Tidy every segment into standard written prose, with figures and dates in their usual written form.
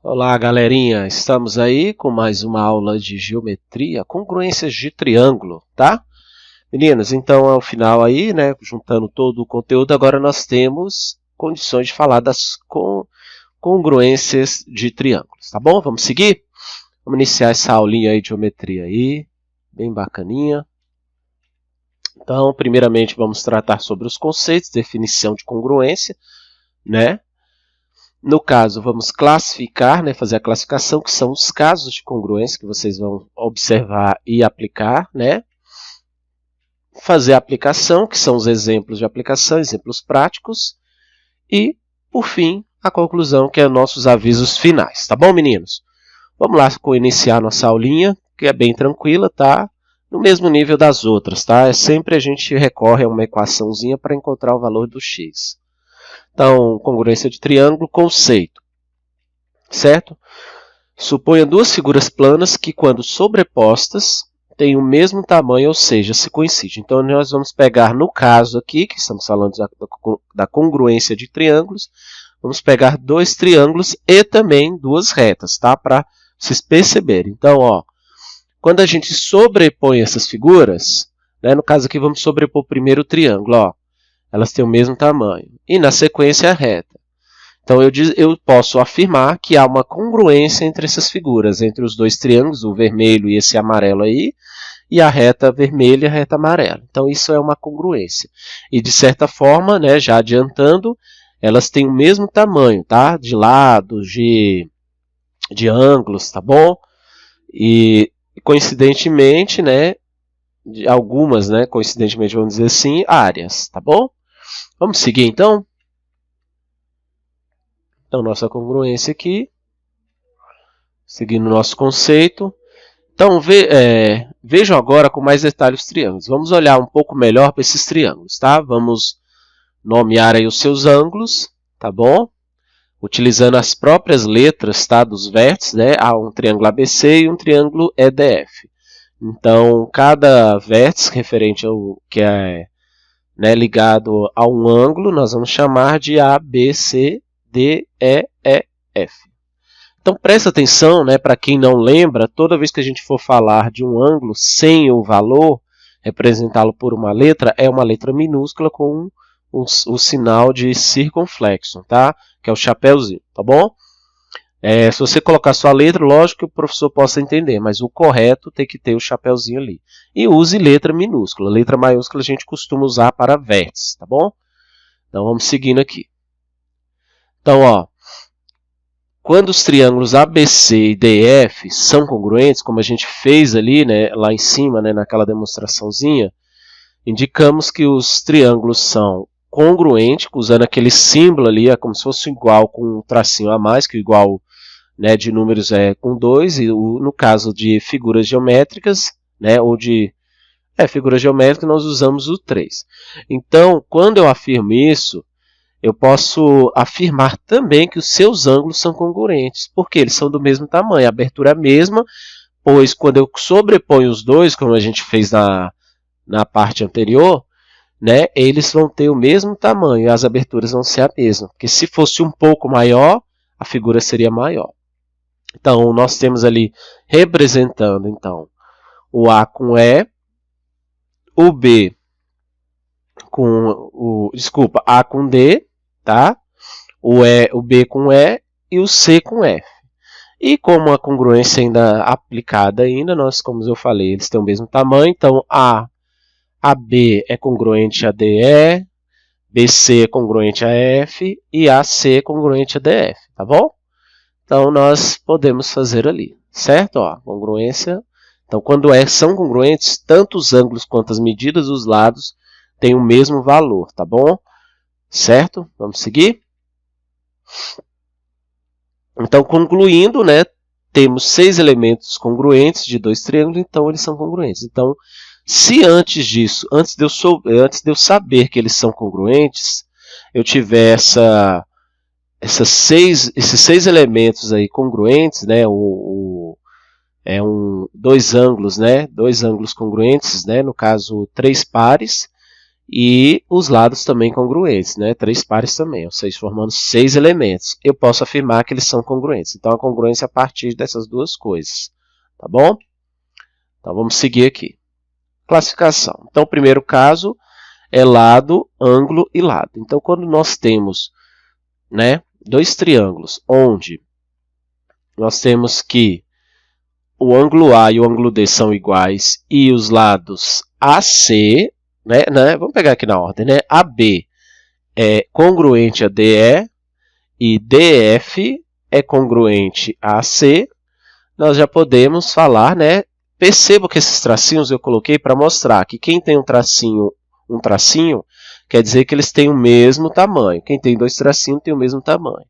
Olá, galerinha! Estamos aí com mais uma aula de geometria, congruências de triângulo, tá? Meninos, então ao final aí, né, juntando todo o conteúdo, agora nós temos condições de falar das congruências de triângulos, tá bom? Vamos seguir? Vamos iniciar essa aulinha aí de geometria aí, bem bacaninha. Então, primeiramente vamos tratar sobre os conceitos, definição de congruência, né? No caso, vamos classificar, né, fazer a classificação, que são os casos de congruência que vocês vão observar e aplicar, né? Fazer a aplicação, que são os exemplos de aplicação, exemplos práticos. E, por fim, a conclusão, que é nossos avisos finais. Tá bom, meninos? Vamos lá iniciar nossa aulinha, que é bem tranquila, tá? No mesmo nível das outras, tá? É sempre a gente recorre a uma equaçãozinha para encontrar o valor do x. Então, congruência de triângulo, conceito, certo? Suponha duas figuras planas que, quando sobrepostas, têm o mesmo tamanho, ou seja, se coincidem. Então, nós vamos pegar, no caso aqui, que estamos falando da congruência de triângulos, vamos pegar dois triângulos e também duas retas, tá? Para vocês perceberem. Então, ó, quando a gente sobrepõe essas figuras, né, no caso aqui vamos sobrepor primeiro o triângulo, ó, elas têm o mesmo tamanho. E na sequência a reta. Então eu posso afirmar que há uma congruência entre essas figuras, entre os dois triângulos, o vermelho e esse amarelo aí, e a reta vermelha e a reta amarela. Então isso é uma congruência. E de certa forma, né, já adiantando, elas têm o mesmo tamanho, tá? De lados, de ângulos, tá bom? E coincidentemente, né, de algumas, né, coincidentemente vamos dizer assim, áreas, tá bom? Vamos seguir então? Então, nossa congruência aqui, seguindo o nosso conceito. Então, vejam agora com mais detalhes os triângulos. Vamos olhar um pouco melhor para esses triângulos, tá? Vamos nomear aí os seus ângulos, tá bom? Utilizando as próprias letras, tá, dos vértices, né? Há um triângulo ABC e um triângulo EDF. Então, cada vértice referente ao que é, né, ligado a um ângulo, nós vamos chamar de A, B, C, D, E, F. Então presta atenção, né, para quem não lembra, toda vez que a gente for falar de um ângulo sem o valor, representá-lo por uma letra, é uma letra minúscula com o sinal de circunflexo, tá? Que é o chapéuzinho, tá bom? Se você colocar sua letra, lógico que o professor possa entender, mas o correto tem que ter o chapéuzinho ali. E use letra minúscula. Letra maiúscula a gente costuma usar para vértices, tá bom? Então vamos seguindo aqui. Então, ó, quando os triângulos ABC e DF são congruentes, como a gente fez ali, né, lá em cima, né, naquela demonstraçãozinha, indicamos que os triângulos são congruentes, usando aquele símbolo ali, é como se fosse igual com um tracinho a mais, que o igual, né, de números é com 2, e no caso de figuras geométricas, né, ou de figuras geométricas, nós usamos o 3. Então, quando eu afirmo isso, eu posso afirmar também que os seus ângulos são congruentes, porque eles são do mesmo tamanho, a abertura é a mesma, pois quando eu sobreponho os dois, como a gente fez na parte anterior, né, eles vão ter o mesmo tamanho e as aberturas vão ser a mesma, porque se fosse um pouco maior, a figura seria maior. Então, nós temos ali representando então, o A com E, o B com A com D, tá? O B com E e o C com F. E como a congruência ainda aplicada ainda, nós, como eu falei, eles têm o mesmo tamanho, então AB é congruente a DE, BC é congruente a F e AC é congruente a DF, tá bom? Então nós podemos fazer ali, certo? Ó, congruência. Então quando são congruentes, tanto os ângulos quanto as medidas dos lados têm o mesmo valor, tá bom? Certo? Vamos seguir? Então, concluindo, né, temos 6 elementos congruentes de dois triângulos, então eles são congruentes. Então, se antes disso, antes de eu saber que eles são congruentes, eu tiver esses 6 elementos aí congruentes, né, dois ângulos, né, dois ângulos congruentes, né, no caso 3 pares, e os lados também congruentes, né? 3 pares também, ou seja, formando 6 elementos. Eu posso afirmar que eles são congruentes. Então, a congruência é a partir dessas duas coisas, tá bom? Então, vamos seguir aqui. Classificação. Então, o primeiro caso é lado, ângulo e lado. Então, quando nós temos, né, dois triângulos, onde nós temos que o ângulo A e o ângulo D são iguais e os lados AC, né, vamos pegar aqui na ordem, né, AB é congruente a DE e DF é congruente a AC, nós já podemos falar, né, perceba que esses tracinhos eu coloquei para mostrar que quem tem um tracinho, quer dizer que eles têm o mesmo tamanho. Quem tem dois tracinhos tem o mesmo tamanho.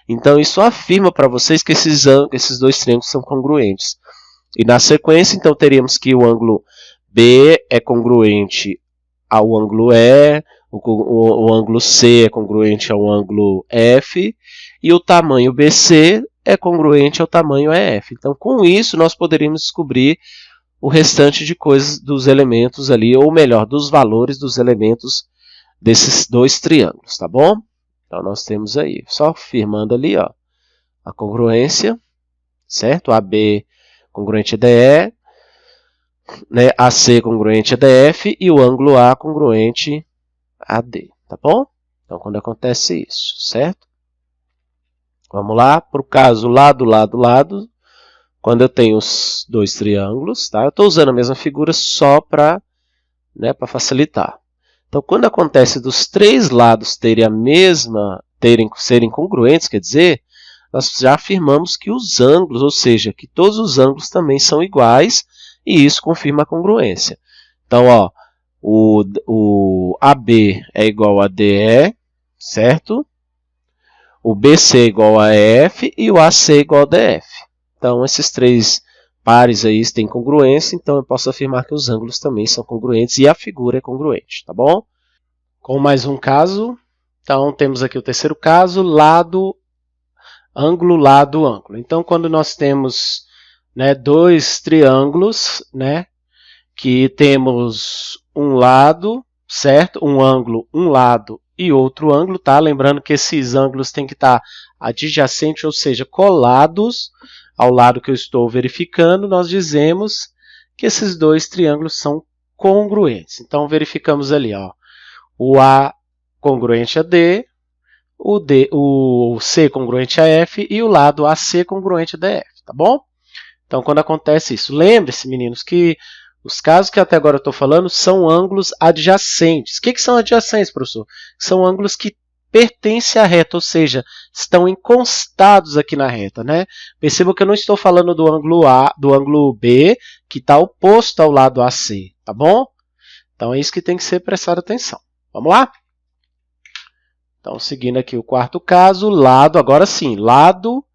Então, isso afirma para vocês que esses dois triângulos são congruentes. E na sequência, então, teríamos que o ângulo B é congruente ao ângulo E, o ângulo C é congruente ao ângulo F, e o tamanho BC é congruente ao tamanho EF. Então, com isso, nós poderíamos descobrir o restante de coisas dos elementos ali, ou melhor, dos valores dos elementos desses dois triângulos, tá bom? Então, nós temos aí, só firmando ali, ó, a congruência, certo? AB congruente a DE, né? AC congruente a DF e o ângulo A congruente a D, tá bom? Então, quando acontece isso, certo? Vamos lá, para o caso lado, lado, lado, quando eu tenho os dois triângulos, tá? Eu estou usando a mesma figura só para, né, para facilitar. Então, quando acontece dos três lados serem congruentes, quer dizer, nós já afirmamos que os ângulos, ou seja, que todos os ângulos também são iguais, e isso confirma a congruência. Então, ó, o AB é igual a DE, certo? O BC é igual a EF e o AC é igual a DF. Então, esses três pares aí têm congruência, então eu posso afirmar que os ângulos também são congruentes e a figura é congruente, tá bom? Com mais um caso, então temos aqui o terceiro caso, lado, ângulo, lado, ângulo. Então, quando nós temos, né, dois triângulos, né, que temos um lado, certo? Um ângulo, um lado e outro ângulo, tá? Lembrando que esses ângulos têm que estar adjacentes, ou seja, colados ao lado que eu estou verificando, nós dizemos que esses dois triângulos são congruentes. Então, verificamos ali, ó, o A congruente a D, o C congruente a F e o lado AC congruente a DF, tá bom? Então, quando acontece isso, lembre-se, meninos, que os casos que até agora eu estou falando são ângulos adjacentes. O que são adjacentes, professor? São ângulos que pertencem à reta, ou seja, estão encostados aqui na reta, né? Perceba que eu não estou falando do ângulo A, do ângulo B, que está oposto ao lado AC, tá bom? Então, é isso que tem que ser prestado atenção. Vamos lá? Então, seguindo aqui o quarto caso, lado, agora sim, lado,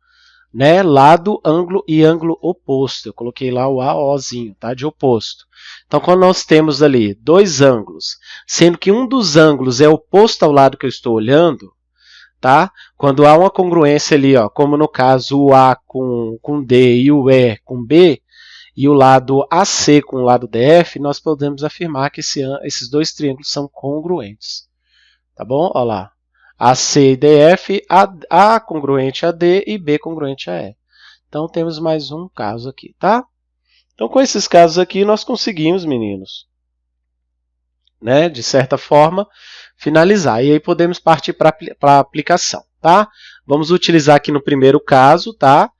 né? Lado, ângulo e ângulo oposto. Eu coloquei lá o AOzinho, tá? De oposto. Então, quando nós temos ali dois ângulos, sendo que um dos ângulos é oposto ao lado que eu estou olhando, tá? Quando há uma congruência ali, ó, como no caso o A com D e o E com B, e o lado AC com o lado DF, nós podemos afirmar que esses dois triângulos são congruentes. Tá bom? Olha lá. AC e DF, A congruente a D e B congruente a E. Então, temos mais um caso aqui, tá? Então, com esses casos aqui, nós conseguimos, meninos, né, de certa forma, finalizar. E aí podemos partir para a aplicação, tá? Vamos utilizar aqui no primeiro caso, tá?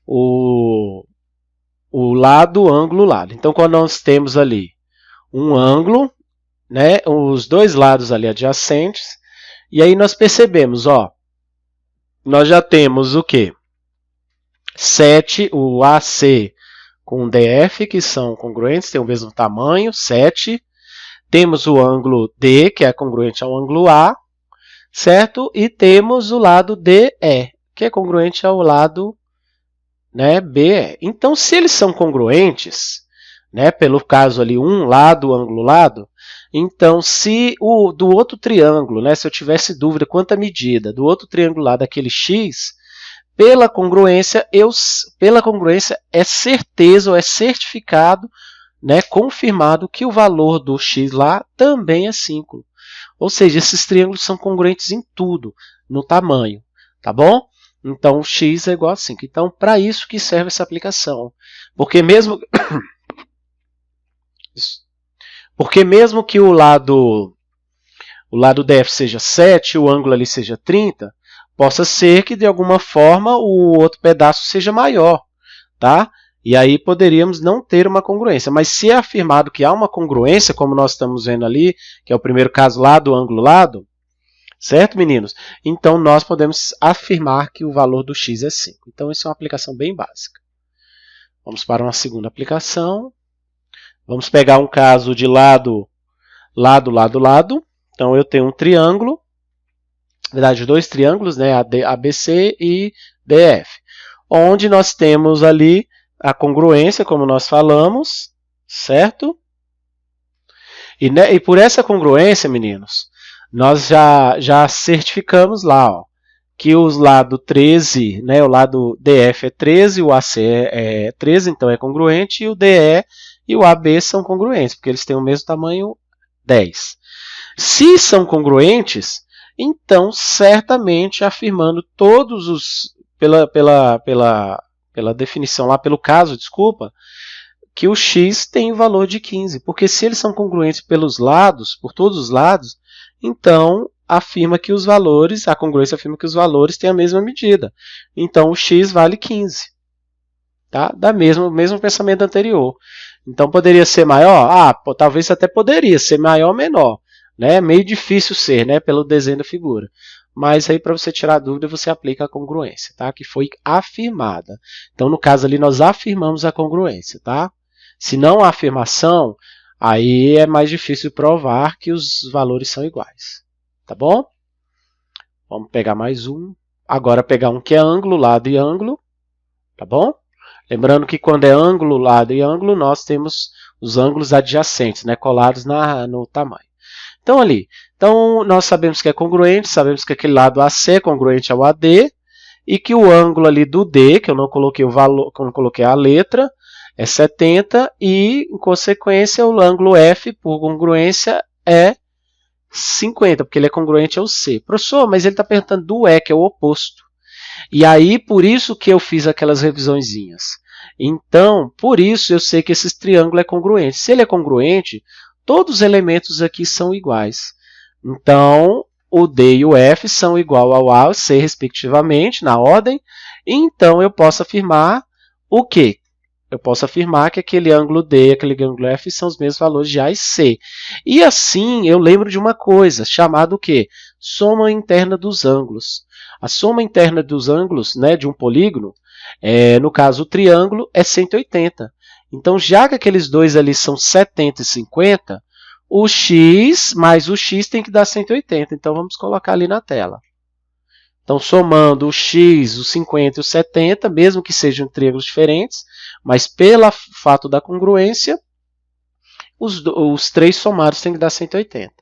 O lado, ângulo, lado. Então, quando nós temos ali um ângulo, né, os dois lados ali adjacentes, e aí nós percebemos, ó, nós já temos o quê? 7, o AC com o DF, que são congruentes, têm o mesmo tamanho, 7. Temos o ângulo D, que é congruente ao ângulo A, certo? E temos o lado DE, que é congruente ao lado, né, BE. Então, se eles são congruentes, né, pelo caso ali, um lado, ângulo, lado, então, se do outro triângulo, né, se eu tivesse dúvida quanto à medida do outro triângulo lá daquele x, pela congruência é certeza ou é certificado, né, confirmado que o valor do x lá também é 5. Ou seja, esses triângulos são congruentes em tudo, no tamanho, tá bom? Então, x é igual a 5. Então, para isso que serve essa aplicação. Porque mesmo que o lado DF seja 7, o ângulo ali seja 30, possa ser que, de alguma forma, o outro pedaço seja maior, tá? E aí poderíamos não ter uma congruência. Mas se é afirmado que há uma congruência, como nós estamos vendo ali, que é o primeiro caso lá do ângulo lado, certo, meninos? Então, nós podemos afirmar que o valor do x é 5. Então, isso é uma aplicação bem básica. Vamos para uma segunda aplicação. Vamos pegar um caso de lado. Então, eu tenho um triângulo, na verdade, dois triângulos, né, ABC e DF, onde nós temos ali a congruência, como nós falamos, certo? E por essa congruência, meninos, nós já certificamos lá, ó, que os lados 13, né, o lado DF é 13, o AC é 13, então é congruente, e o DE e o AB são congruentes, porque eles têm o mesmo tamanho, 10. Se são congruentes, então, certamente, afirmando todos os, pela definição lá, pelo caso, desculpa, que o x tem o valor de 15, porque se eles são congruentes pelos lados, por todos os lados, então afirma que os valores, a congruência afirma que os valores têm a mesma medida. Então, o x vale 15. Tá? Mesmo pensamento anterior. Então, poderia ser maior? Talvez até poderia ser maior ou menor. É meio difícil ser, né, pelo desenho da figura. Mas aí, para você tirar a dúvida, você aplica a congruência, tá? Que foi afirmada. Então, no caso ali, nós afirmamos a congruência, tá? Se não há afirmação, aí é mais difícil provar que os valores são iguais. Tá bom? Vamos pegar mais um. Agora, pegar um que é ângulo, lado e ângulo. Tá bom? Lembrando que quando é ângulo, lado e ângulo, nós temos os ângulos adjacentes, né, colados no tamanho. Então, nós sabemos que é congruente, sabemos que aquele lado AC é congruente ao AD, e que o ângulo ali do D, que eu não coloquei o valor, que eu não coloquei a letra, é 70, e, em consequência, o ângulo F, por congruência, é 50, porque ele é congruente ao C. Professor, mas ele está perguntando do E, que é o oposto. E aí, por isso que eu fiz aquelas revisõezinhas. Então, por isso eu sei que esse triângulo é congruente. Se ele é congruente, todos os elementos aqui são iguais. Então, o D e o F são igual ao A e ao C, respectivamente, na ordem. Então, eu posso afirmar o quê? Eu posso afirmar que aquele ângulo D e aquele ângulo F são os mesmos valores de A e C. E assim, eu lembro de uma coisa, chamada o quê? Soma interna dos ângulos. A soma interna dos ângulos, né, de um polígono, no caso o triângulo, é 180. Então, já que aqueles dois ali são 70 e 50, o x mais o x tem que dar 180. Então, vamos colocar ali na tela. Então, somando o x, o 50 e o 70, mesmo que sejam triângulos diferentes, mas pelo fato da congruência, os três somados têm que dar 180.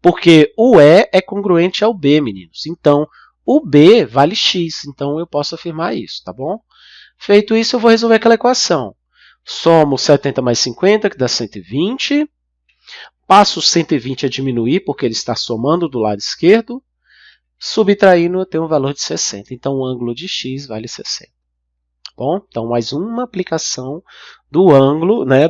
Porque o E é congruente ao B, meninos. Então, o B vale x. Então, eu posso afirmar isso, tá bom? Feito isso, eu vou resolver aquela equação. Somo 70 mais 50, que dá 120. Passo o 120 a diminuir, porque ele está somando do lado esquerdo. Subtraindo, eu tenho um valor de 60. Então, o ângulo de x vale 60. Bom, então, mais uma aplicação do ângulo, né?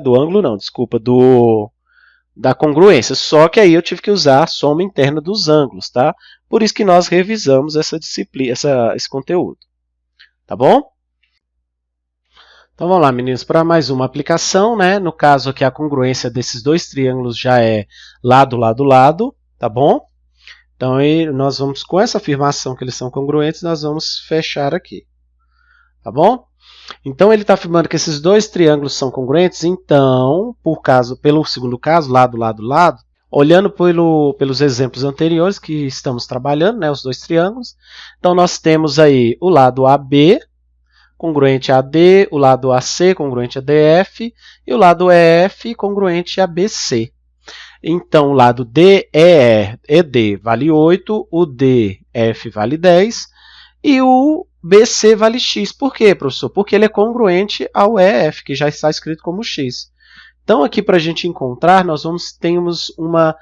Da congruência. Só que aí eu tive que usar a soma interna dos ângulos, tá? Por isso que nós revisamos essa disciplina, esse conteúdo. Tá bom? Então, vamos lá, meninos, para mais uma aplicação, né? No caso aqui, a congruência desses dois triângulos já é lado, lado, lado, tá bom? Então, aí, nós vamos, com essa afirmação que eles são congruentes, nós vamos fechar aqui, tá bom? Então, ele está afirmando que esses dois triângulos são congruentes, então, pelo segundo caso, lado, lado, lado, olhando pelos exemplos anteriores que estamos trabalhando, né, os dois triângulos, então, nós temos aí o lado AB, congruente a AD, o lado AC congruente a DF e o lado EF congruente a BC. Então, o lado ED vale 8, o DF vale 10 e o BC vale x. Por quê, professor? Porque ele é congruente ao EF, que já está escrito como x. Então, aqui para a gente encontrar, nós temos uma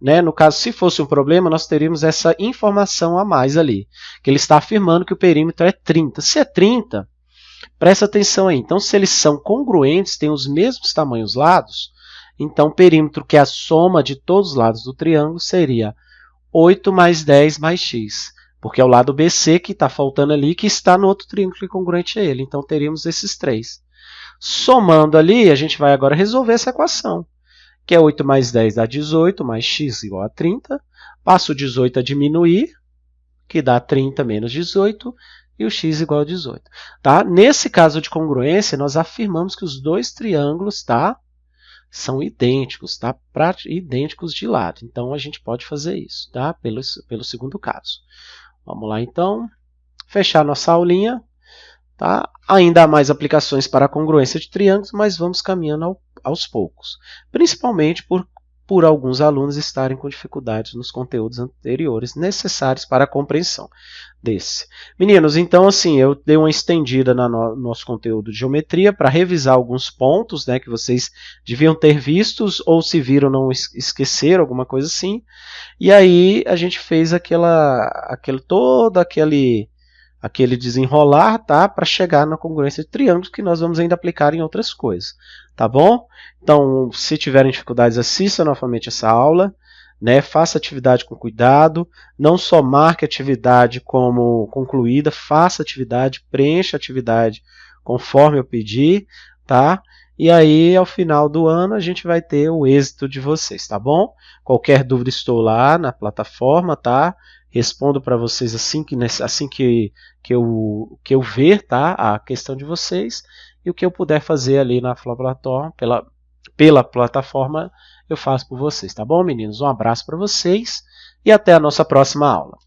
né? No caso, se fosse um problema, nós teríamos essa informação a mais ali, que ele está afirmando que o perímetro é 30. Se é 30, presta atenção aí. Então, se eles são congruentes, têm os mesmos tamanhos lados, então o perímetro, que é a soma de todos os lados do triângulo, seria 8 mais 10 mais x, porque é o lado BC que está faltando ali, que está no outro triângulo que é congruente a ele. Então, teríamos esses três. Somando ali, a gente vai agora resolver essa equação, que é 8 mais 10 dá 18, mais x igual a 30. Passo o 18 a diminuir, que dá 30 menos 18, e o x igual a 18. Tá? Nesse caso de congruência, nós afirmamos que os dois triângulos, tá, são idênticos, tá? Idênticos de lado. Então, a gente pode fazer isso, tá? Pelo segundo caso. Vamos lá, então. Fechar nossa aulinha. Tá? Ainda há mais aplicações para a congruência de triângulos, mas vamos caminhando aos poucos. Principalmente por alguns alunos estarem com dificuldades nos conteúdos anteriores necessários para a compreensão desse. Meninos, então assim, eu dei uma estendida no nosso conteúdo de geometria para revisar alguns pontos, né, que vocês deviam ter vistos, ou se viram não esqueceram, alguma coisa assim. E aí a gente fez todo aquele desenrolar, tá, para chegar na congruência de triângulos, que nós vamos ainda aplicar em outras coisas, tá bom? Então, se tiverem dificuldades, assista novamente essa aula, né? Faça atividade com cuidado, não só marque a atividade como concluída, faça a atividade, preencha a atividade conforme eu pedi, tá? E aí, ao final do ano, a gente vai ter o êxito de vocês, tá bom? Qualquer dúvida, estou lá na plataforma, tá? Respondo para vocês assim que eu ver, tá, a questão de vocês, e o que eu puder fazer ali na plataforma, pela plataforma, eu faço por vocês, tá bom, meninos? Um abraço para vocês e até a nossa próxima aula.